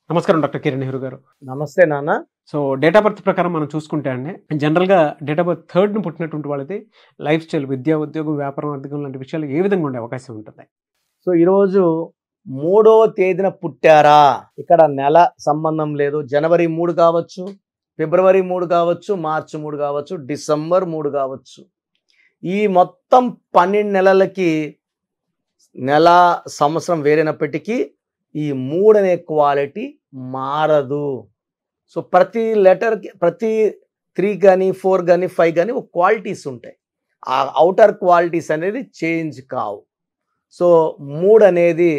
నమస్కారం డాక్టర్ కిరణ్ నెహ్రూ గారు. నమస్తే నాన్న. సో డేట్ ఆఫ్ బర్త్ ప్రకారం మనం చూసుకుంటే అండి, జనరల్‌గా డేట్ ఆఫ్ బర్త్ 3న పుట్టినటువంటి వాళ్ళది లైఫ్ స్టైల్, విద్య, ఉద్యోగం, వ్యాపారం, ఆర్థికం లాంటి విషయాలు ఏ విధంగా ఉండే అవకాశం ఉంటుంది? సో ఈరోజు 3వ తేదీన పుట్టారా, ఇక్కడ నెల సంబంధం లేదు. జనవరి 3 కావచ్చు, ఫిబ్రవరి 3 కావచ్చు, మార్చి 3 కావచ్చు, డిసెంబర్ 3 కావచ్చు. ఈ మొత్తం 12 నెలలకి నెల సంవత్సరం వేరైనప్పటికీ ఈ 3 అనే క్వాలిటీ మారదు. సో ప్రతి లెటర్కి, ప్రతి 3 కానీ 4 కానీ 5 కానీ ఒక క్వాలిటీస్ ఉంటాయి. ఆ అవుటర్ క్వాలిటీస్ అనేది చేంజ్ కావు. సో 3 అనేది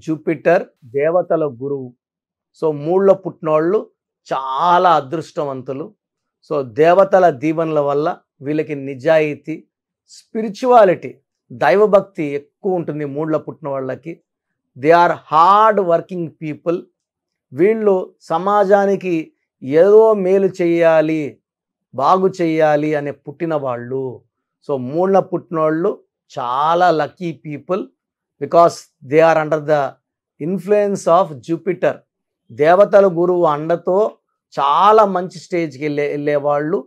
జూపిటర్, దేవతల గురువు. సో 3లో పుట్టినోళ్ళు చాలా అదృష్టవంతులు. సో దేవతల దీవెనల వల్ల వీళ్ళకి నిజాయితీ, స్పిరిచువాలిటీ, దైవభక్తి ఎక్కువ ఉంటుంది 3లో పుట్టిన వాళ్ళకి. They are hard working people. వీళ్ళు సమాజానికి ఏదో మేలు చేయాలి, బాగు చేయాలి అనే పుట్టిన వాళ్ళు. సో 3లో పుట్టినోళ్ళు చాలా lucky people because they are under the influence of Jupiter. దేవతల గురువు అండతో చాలా మంచి స్టేజ్కి వెళ్ళేవాళ్ళు,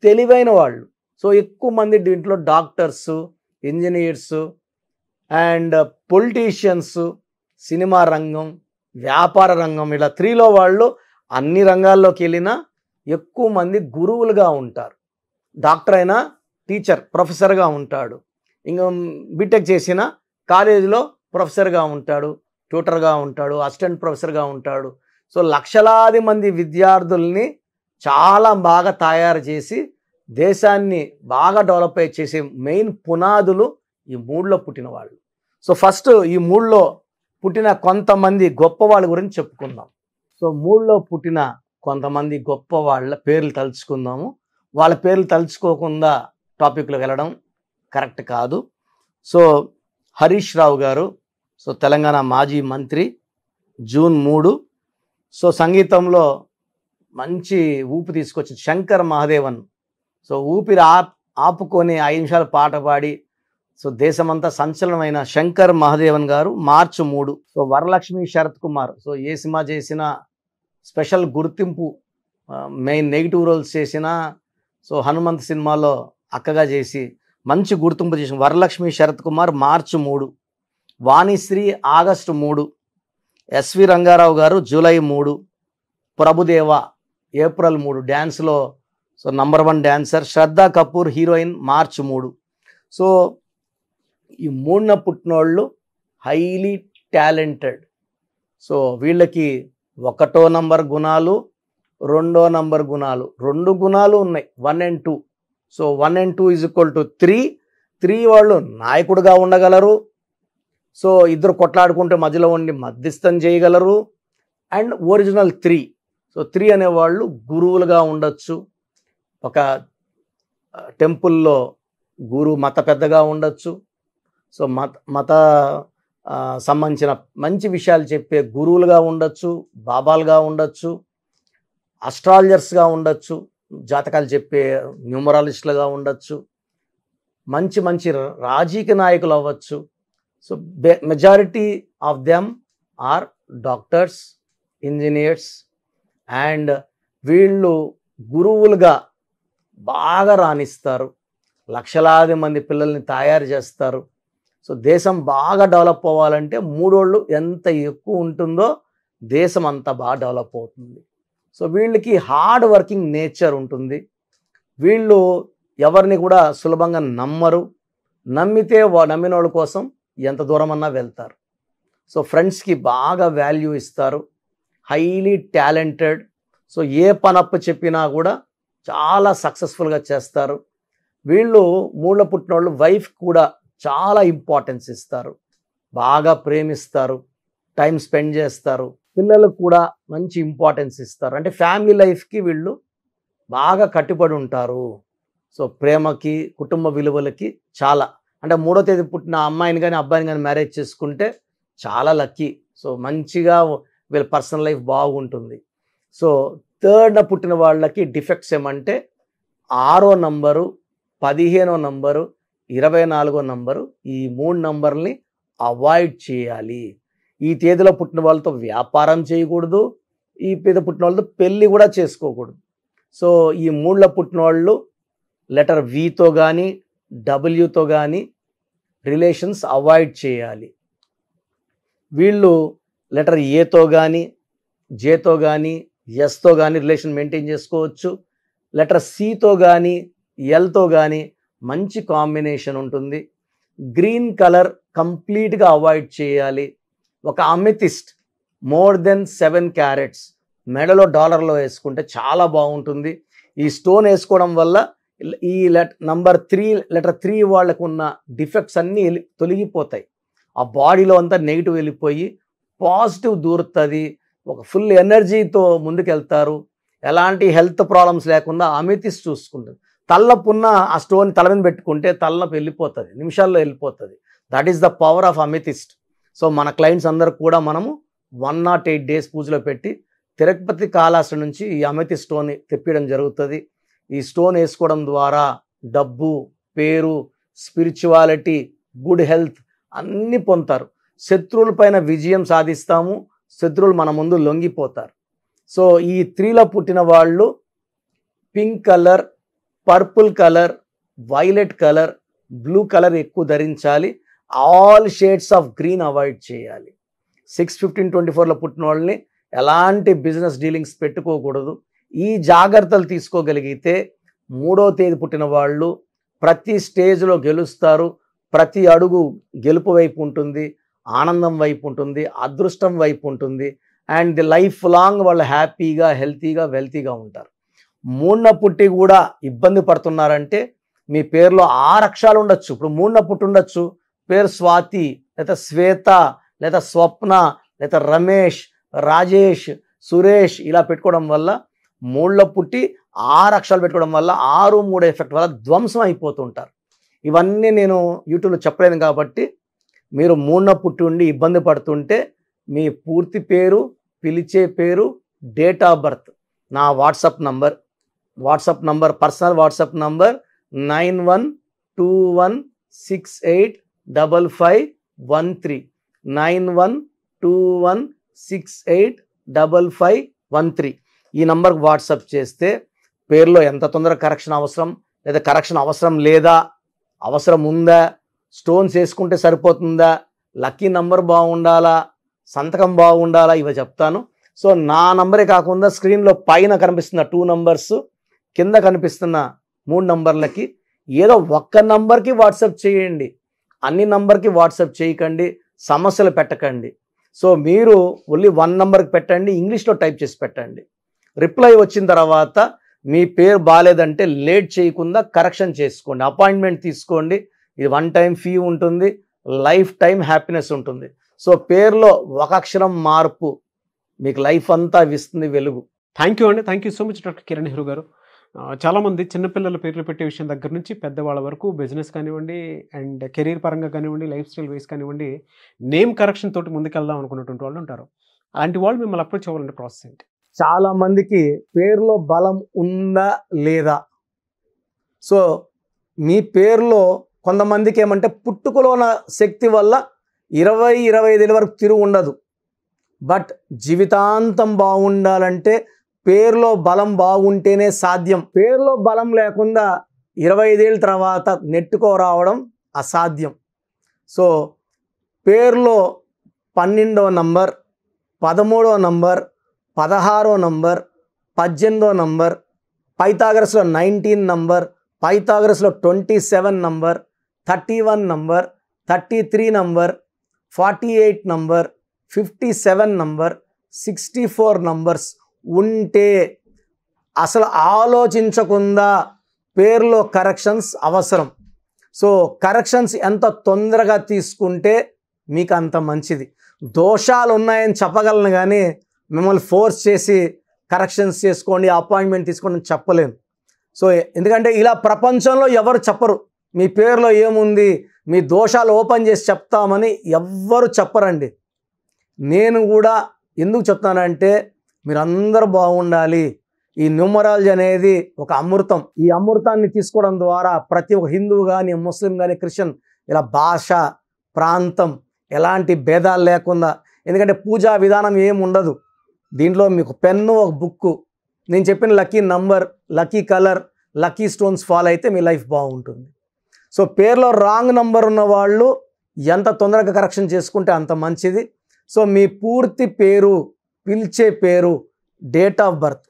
తెలివైన వాళ్ళు. సో ఎక్కువ మంది దీంట్లో doctors, engineers and politicians, cinema రంగం, వ్యాపార రంగం, ఇలా 3లో వాళ్ళు అన్ని రంగాల్లోకి వెళ్ళినా ఎక్కువ మంది గురువులుగా ఉంటారు. డాక్టర్ అయినా టీచర్, ప్రొఫెసర్గా ఉంటాడు. ఇంకా బీటెక్ చేసిన కాలేజీలో ప్రొఫెసర్గా ఉంటాడు, ట్యూటర్గా ఉంటాడు, అసిస్టెంట్ ప్రొఫెసర్గా ఉంటాడు. సో లక్షలాది మంది విద్యార్థుల్ని చాలా బాగా తయారు చేసి దేశాన్ని బాగా డెవలప్ చేసే మెయిన్ పునాదులు ఈ 3లో పుట్టిన వాళ్ళు. సో ఫస్ట్ ఈ 3లో పుట్టిన కొంతమంది గొప్ప వాళ్ళ గురించి చెప్పుకుందాం. సో 3లో పుట్టిన కొంతమంది గొప్ప వాళ్ళ పేర్లు తలుచుకుందాము. వాళ్ళ పేర్లు తలుచుకోకుండా టాపిక్లోకి వెళ్ళడం కరెక్ట్ కాదు. సో హరీష్ రావు గారు, సో తెలంగాణ మాజీ మంత్రి, జూన్ 3. సో సంగీతంలో మంచి ఊపు తీసుకొచ్చింది శంకర్ మహాదేవన్. సో ఊపిరి ఆపుకొని 5 నిమిషాలు పాట పాడి సో దేశమంతా సంచలనమైన శంకర్ మహాదేవన్ గారు March 3. So Varalakshmi Sarath Kumar, so ఏ సినిమా చేసినా స్పెషల్ గుర్తింపు, మెయిన్ నెగిటివ్ రోల్స్ చేసిన, సో హనుమంత్ సినిమాలో అక్కగా చేసి మంచి గుర్తింపు చేసిన Varalakshmi Sarath Kumar March 3. Vanisri August 3. S V Rangarao గారు జూలై 3. ప్రభుదేవ ఏప్రిల్ 3, డ్యాన్స్లో so number 1 dancer. Shraddha Kapoor heroine March 3. So ఈ 3న పుట్టినోళ్ళు హైలీ టాలెంటెడ్. సో వీళ్ళకి 1వ నంబర్ గుణాలు, 2వ నంబర్ గుణాలు, 2 గుణాలు ఉన్నాయి, 1 and 2. So 1 and 2 = 3. 3 వాళ్ళు నాయకుడిగా ఉండగలరు. సో ఇద్దరు కొట్లాడుకుంటే మధ్యలో ఉండి మధ్యస్థం చేయగలరు. And original 3. సో 3 అనేవాళ్ళు గురువులుగా ఉండొచ్చు. ఒక టెంపుల్లో మత పెద్దగా ఉండొచ్చు. సో మత సంబంధించిన మంచి విషయాలు చెప్పే గురువులుగా ఉండొచ్చు, బాబాలుగా ఉండొచ్చు, అస్ట్రాలజర్స్గా ఉండొచ్చు, జాతకాలు చెప్పే న్యూమరాలజిస్టులుగా ఉండొచ్చు, మంచి మంచి రాజకీయ నాయకులు అవ్వచ్చు. So majority of them are doctors, engineers. And వీళ్ళు గురువులుగా బాగా రాణిస్తారు, లక్షలాది మంది పిల్లల్ని తయారు చేస్తారు. సో దేశం బాగా డెవలప్ అవ్వాలంటే 3 ఎంత ఎక్కువ ఉంటుందో దేశం అంత బాగా డెవలప్ అవుతుంది. సో వీళ్ళకి హార్డ్ వర్కింగ్ నేచర్ ఉంటుంది. వీళ్ళు ఎవరిని కూడా సులభంగా నమ్మరు. నమ్మితే నమ్మిన వాళ్ళ కోసం ఎంత దూరమన్నా వెళ్తారు. సో ఫ్రెండ్స్కి బాగా వాల్యూ ఇస్తారు. Highly talented. సో ఏ పనప్పు చెప్పినా కూడా చాలా సక్సెస్ఫుల్గా చేస్తారు. వీళ్ళు 3లో పుట్టిన వాళ్ళు వైఫ్ కూడా చాలా ఇంపార్టెన్స్ ఇస్తారు, బాగా ప్రేమిస్తారు, టైం స్పెండ్ చేస్తారు. పిల్లలకు కూడా మంచి ఇంపార్టెన్స్ ఇస్తారు. అంటే ఫ్యామిలీ లైఫ్కి వీళ్ళు బాగా కట్టుబడి ఉంటారు. సో ప్రేమకి, కుటుంబ విలువలకి చాలా, అంటే 3వ తేదీ పుట్టిన అమ్మాయిని కానీ అబ్బాయిని కానీ మ్యారేజ్ చేసుకుంటే చాలా లక్కీ. సో మంచిగా వీళ్ళ పర్సనల్ లైఫ్ బాగుంటుంది. సో 3న పుట్టిన వాళ్ళకి డిఫెక్ట్స్ ఏమంటే 6వ నంబరు, 15వ నంబరు, 24వ నంబరు, ఈ 3 నంబర్ని అవాయిడ్ చేయాలి. ఈ తేదీలో పుట్టిన వాళ్ళతో వ్యాపారం చేయకూడదు, ఈ పేద పుట్టిన వాళ్ళతో పెళ్ళి కూడా చేసుకోకూడదు. సో ఈ 3లో పుట్టిన వాళ్ళు లెటర్ వితో కానీ డబ్ల్యూతో కానీ రిలేషన్స్ అవాయిడ్ చేయాలి. వీళ్ళు లెటర్ ఏతో కానీ జేతో కానీ ఎస్తో కానీ రిలేషన్ మెయింటైన్ చేసుకోవచ్చు. లెటర్ సితో కానీ ఎల్తో కానీ మంచి కాంబినేషన్ ఉంటుంది. గ్రీన్ కలర్ కంప్లీట్గా అవాయిడ్ చేయాలి. ఒక అమెథిస్ట్ మోర్ దెన్ 7 క్యారెట్స్ మెడలో డాలర్లో వేసుకుంటే చాలా బాగుంటుంది. ఈ స్టోన్ వేసుకోవడం వల్ల ఈ లెటర్ 3 వాళ్ళకు ఉన్న డిఫెక్ట్స్ అన్నీ తొలగిపోతాయి. ఆ బాడీలో అంతా నెగిటివ్ వెళ్ళిపోయి పాజిటివ్ దూరుతుంది. ఒక ఫుల్ ఎనర్జీతో ముందుకెళ్తారు. ఎలాంటి హెల్త్ ప్రాబ్లమ్స్ లేకుండా అమెథిస్ట్ చూసుకుంటుంది. తలనొప్పున్న ఆ స్టోన్ తల మీద పెట్టుకుంటే తలనొప్పి వెళ్ళిపోతుంది, నిమిషాల్లో వెళ్ళిపోతుంది. That is the power of amethyst. So మన క్లయింట్స్ అందరూ కూడా మనము 108 డేస్ పూజలో పెట్టి తిరుపతి కాళహస్తి నుంచి ఈ అమెథిస్ట్ స్టోన్ తెప్పించడం జరుగుతుంది. ఈ స్టోన్ వేసుకోవడం ద్వారా డబ్బు, పేరు, స్పిరిచువాలిటీ, గుడ్ హెల్త్ అన్నీ పొందుతారు. శత్రువుల పైన విజయం సాధిస్తాము. శత్రువులు మన ముందు లొంగిపోతారు. సో ఈ 3లో పుట్టిన వాళ్ళు pink colour, purple colour, violet colour, blue colour ఎక్కువ ధరించాలి. All shades of green avoid చేయాలి. 6/15/24లో పుట్టిన వాళ్ళని ఎలాంటి బిజినెస్ డీలింగ్స్ పెట్టుకోకూడదు. ఈ జాగ్రత్తలు తీసుకోగలిగితే 3వ తేదీ పుట్టిన వాళ్ళు ప్రతి స్టేజ్లో గెలుస్తారు. ప్రతి అడుగు గెలుపు వైపు ఉంటుంది, ఆనందం వైపు ఉంటుంది, అదృష్టం వైపు ఉంటుంది. అండ్ ది లైఫ్ లాంగ్ వాళ్ళు హ్యాపీగా, హెల్తీగా, వెల్తీగా ఉంటారు. 3న పుట్టి కూడా ఇబ్బంది పడుతున్నారంటే మీ పేరులో 6 అక్షరాలు ఉండొచ్చు. ఇప్పుడు 3న పుట్టి ఉండొచ్చు, పేరు స్వాతి, లేదా శ్వేత, లేదా స్వప్న, లేదా రమేష్, రాజేష్, సురేష్ ఇలా పెట్టుకోవడం వల్ల 3లో పుట్టి 6 అక్షరాలు పెట్టుకోవడం వల్ల 6-3 ఎఫెక్ట్ వల్ల ధ్వంసం అయిపోతుంటారు. ఇవన్నీ నేను యూట్యూబ్లో చెప్పలేను కాబట్టి మీరు 3న పుట్టి ఉండి ఇబ్బంది పడుతుంటే మీ పూర్తి పేరు, పిలిచే పేరు, డేట్ ఆఫ్ బర్త్, నా WhatsApp number personal WhatsApp number 9121685513 9121685513 ఈ నంబర్కి వాట్సాప్ చేస్తే పేరులో ఎంత తొందరగా కరెక్షన్ అవసరం, లేదా కరెక్షన్ అవసరం లేదా, అవసరం ఉందా, స్టోన్స్ వేసుకుంటే సరిపోతుందా, లక్కీ నంబర్ బాగుండాలా, సంతకం బాగుండాలా, ఇవి చెప్తాను. సో నా నంబరే కాకుండా స్క్రీన్లో పైన కనిపిస్తున్న 2 నంబర్స్, కింద కనిపిస్తున్న 3 నంబర్లకి ఏదో ఒక్క నంబర్కి వాట్సాప్ చేయండి. అన్ని నంబర్కి వాట్సాప్ చేయకండి, సమస్యలు పెట్టకండి. సో మీరు ఓన్లీ 1 నంబర్కి పెట్టండి, ఇంగ్లీష్లో టైప్ చేసి పెట్టండి. రిప్లై వచ్చిన తర్వాత మీ పేరు బాగాలేదంటే లేట్ చేయకుండా కరెక్షన్ చేసుకోండి, అపాయింట్మెంట్ తీసుకోండి. ఇది 1 టైం ఫీ ఉంటుంది, లైఫ్ టైం హ్యాపీనెస్ ఉంటుంది. సో పేరులో ఒక అక్షరం మార్పు మీకు లైఫ్ అంతా ఇస్తుంది వెలుగు. థ్యాంక్ యూ అండి. Thank you so much doctor Kiran Nehru గారు. చాలామంది చిన్నపిల్లల పేర్లు పెట్టే విషయం దగ్గర నుంచి పెద్దవాళ్ళ వరకు బిజినెస్ కానివ్వండి, అండ్ కెరీర్ పరంగా కానివ్వండి, లైఫ్ స్టైల్ వైస్ కానివ్వండి, నేమ్ కరెక్షన్ తోటి ముందుకెళ్దాం అనుకున్నటువంటి వాళ్ళు ఉంటారు. అలాంటి వాళ్ళు మిమ్మల్ని అప్రోచ్ అవ్వాలంటే ప్రాసెస్ ఏంటి? చాలా మందికి పేరులో బలం ఉందా లేదా. సో మీ పేరులో కొంతమందికి ఏమంటే పుట్టుకలో ఉన్న శక్తి వల్ల 20-25 ఏళ్ళ వరకు తిరుగు ఉండదు. బట్ జీవితాంతం బాగుండాలంటే పేరులో బలం బాగుంటేనే సాధ్యం. పేరులో బలం లేకుండా 25 ఏళ్ళ తర్వాత నెట్టుకోరావడం అసాధ్యం. సో పేరులో 12వ నంబర్, 13వ నంబర్, 16వ నంబర్, 18వ నంబర్, పైథాగరస్లో 19 నంబర్, పైథాగరస్లో 27 number, 31 number, 33 number, 48 number, 57 number, 64 numbers ఉంటే అసలు ఆలోచించకుండా పేరులో కరెక్షన్స్ అవసరం. సో కరెక్షన్స్ ఎంత తొందరగా తీసుకుంటే మీకు అంత మంచిది. దోషాలు ఉన్నాయని చెప్పగలను కానీ మిమ్మల్ని ఫోర్స్ చేసి కరెక్షన్స్ చేసుకోండి, అపాయింట్మెంట్ తీసుకోండి అని చెప్పలేను. సో ఎందుకంటే ఇలా ప్రపంచంలో ఎవరు చెప్పరు. మీ పేరులో ఏముంది, మీ దోషాలు ఓపెన్ చేసి చెప్తామని ఎవ్వరు చెప్పరండి. నేను కూడా ఎందుకు చెప్తానంటే మీరందరూ బాగుండాలి. ఈ న్యూమరాలజీ అనేది ఒక అమృతం. ఈ అమృతాన్ని తీసుకోవడం ద్వారా ప్రతి ఒక్క హిందువు కానీ, ముస్లిం కానీ, క్రిస్టియన్ ఇలా భాష, ప్రాంతం ఎలాంటి భేదాలు లేకుండా, ఎందుకంటే పూజా విధానం ఏమి ఉండదు. దీంట్లో మీకు పెన్ను, ఒక బుక్కు, నేను చెప్పిన lucky number, lucky colour, lucky stones follow అయితే మీ లైఫ్ బాగుంటుంది. సో పేరులో రాంగ్ నంబర్ ఉన్న వాళ్ళు ఎంత తొందరగా కరెక్షన్ చేసుకుంటే అంత మంచిది. సో మీ పూర్తి పేరు, పిలిచే పేరు, డేట్ ఆఫ్ బర్త్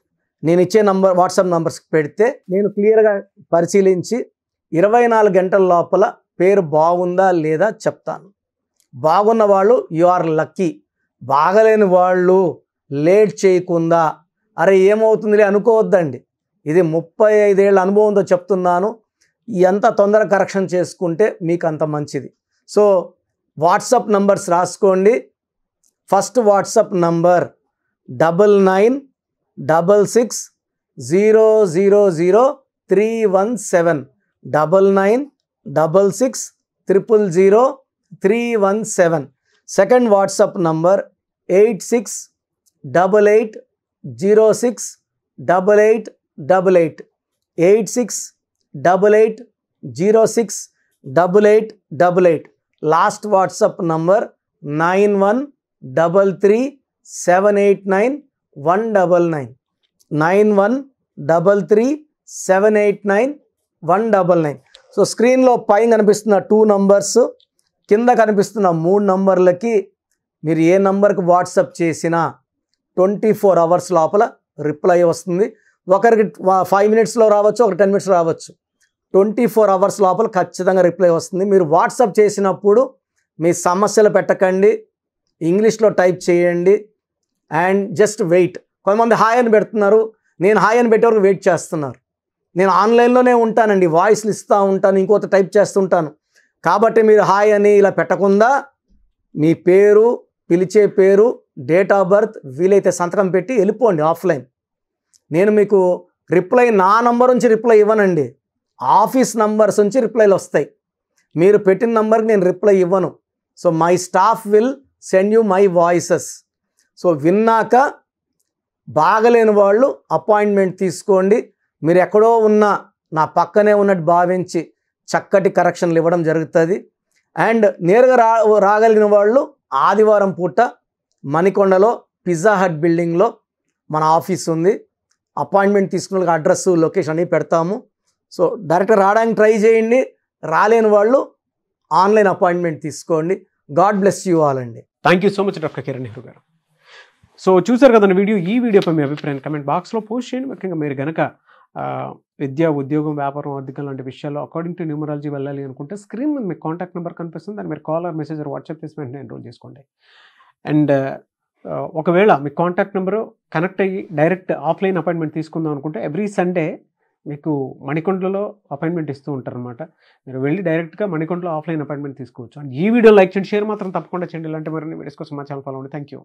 నేను ఇచ్చే నంబర్ వాట్సాప్ నంబర్స్కి పెడితే నేను క్లియర్గా పరిశీలించి 24 గంటల లోపల పేరు బాగుందా లేదా చెప్తాను. బాగున్న వాళ్ళు యు ఆర్ లక్కీ. బాగలేని వాళ్ళు లేట్ చేయకుండా అరే ఏమవుతుందిలే అనుకోవద్దండి. ఇది 35 ఏళ్ళ అనుభవంతో చెప్తున్నాను. ఎంత తొందరగా కరెక్షన్ చేసుకుంటే మీకు అంత మంచిది. సో వాట్సాప్ నంబర్స్ రాసుకోండి. First WhatsApp number 9966000317 9966000317. Second WhatsApp number 8688068888 8688068888. Last WhatsApp number 9133789199 9133789199. So స్క్రీన్లో పైన కనిపిస్తున్న 2 నంబర్స్, కింద కనిపిస్తున్న 3 నంబర్లకి మీరు ఏ నంబర్కి వాట్సాప్ చేసినా 24 అవర్స్ లోపల రిప్లై వస్తుంది. ఒకరికి 5 మినిట్స్లో రావచ్చు, ఒక 10 మినిట్స్ రావచ్చు. 24 అవర్స్ లోపల ఖచ్చితంగా రిప్లై వస్తుంది. మీరు వాట్సాప్ చేసినప్పుడు మీ సమస్యలు పెట్టకండి, ఇంగ్లీష్లో టైప్ చేయండి అండ్ జస్ట్ వెయిట్. కొంతమంది హాయ్ అని పెడుతున్నారు, నేను హాయ్ అని పెట్టే వరకు వెయిట్ చేస్తున్నారు. నేను ఆన్లైన్లోనే ఉంటానండి, వాయిస్లు ఇస్తూ ఉంటాను, ఇంకొక టైప్ చేస్తుంటాను. కాబట్టి మీరు హాయ్ అని ఇలా పెట్టకుండా మీ పేరు, పిలిచే పేరు, డేట్ ఆఫ్ బర్త్, వీలైతే సంతకం పెట్టి వెళ్ళిపోండి ఆఫ్లైన్. నేను మీకు రిప్లై నా నంబర్ నుంచి రిప్లై ఇవ్వనండి, ఆఫీస్ నంబర్స్ నుంచి రిప్లైలు వస్తాయి. మీరు పెట్టిన నంబర్కి నేను రిప్లై ఇవ్వను. So my staff will send you my voices. So విన్నాక బాగలేని వాళ్ళు అపాయింట్మెంట్ తీసుకోండి. మీరు ఎక్కడో ఉన్నా నా పక్కనే ఉన్నట్టు భావించి చక్కటి కరెక్షన్లు ఇవ్వడం జరుగుతుంది. అండ్ నేరుగా రాగలిగిన వాళ్ళు ఆదివారం పూట మణికొండలో పిజ్జా హట్ బిల్డింగ్లో మన ఆఫీస్ ఉంది. అపాయింట్మెంట్ తీసుకున్న వాళ్ళకి అడ్రస్, లొకేషన్ అన్నీ పెడతాము. సో డైరెక్ట్గా రావడానికి ట్రై చేయండి. రాలేని వాళ్ళు ఆన్లైన్ అపాయింట్మెంట్ తీసుకోండి. గాడ్ బ్లెస్ యూ ఆల్ అండి. Thank you so much doctor Kiran Nehru గారు. సో చూసారు కదండి వీడియో. ఈ వీడియోపై మీ అభిప్రాయం కమెంట్ బాక్స్లో పోస్ట్ చేయండి. ముఖ్యంగా మీరు కనుక విద్య, ఉద్యోగం, వ్యాపారం, ఆర్థికం లాంటి విషయాల్లో అకార్డింగ్ టు న్యూమరాలజీ వెళ్ళాలి అనుకుంటే స్క్రీన్ మీద మీకు కాంటాక్ట్ నెంబర్ కనిపిస్తుంది. దాన్ని మీరు call or message or WhatsApp చేసి వెంటనే ఎన్రోల్ చేసుకోండి. అండ్ ఒకవేళ మీ కాంటాక్ట్ నెంబరు కనెక్ట్ అయ్యి డైరెక్ట్ ఆఫ్లైన్ అపాయింట్మెంట్ తీసుకుందాం అనుకుంటే ఎవ్రీ సండే మీకు మణికొండలో అపాయింట్మెంట్ ఇస్తూ ఉంటారనమాట. మీరు వెళ్ళి డైరెక్ట్గా మణికొండలో ఆఫ్లైన్ అపాయింట్మెంట్ తీసుకోవచ్చు. అండ్ ఈ వీడియో లైక్ చేయండి, షేర్ మాత్రం తప్పకుండా చేయండి. ఇలాంటి మరిన్ని వీడియోస్ కోసం మా ఛానల్ ఫాలో అవ్వండి. Thank you.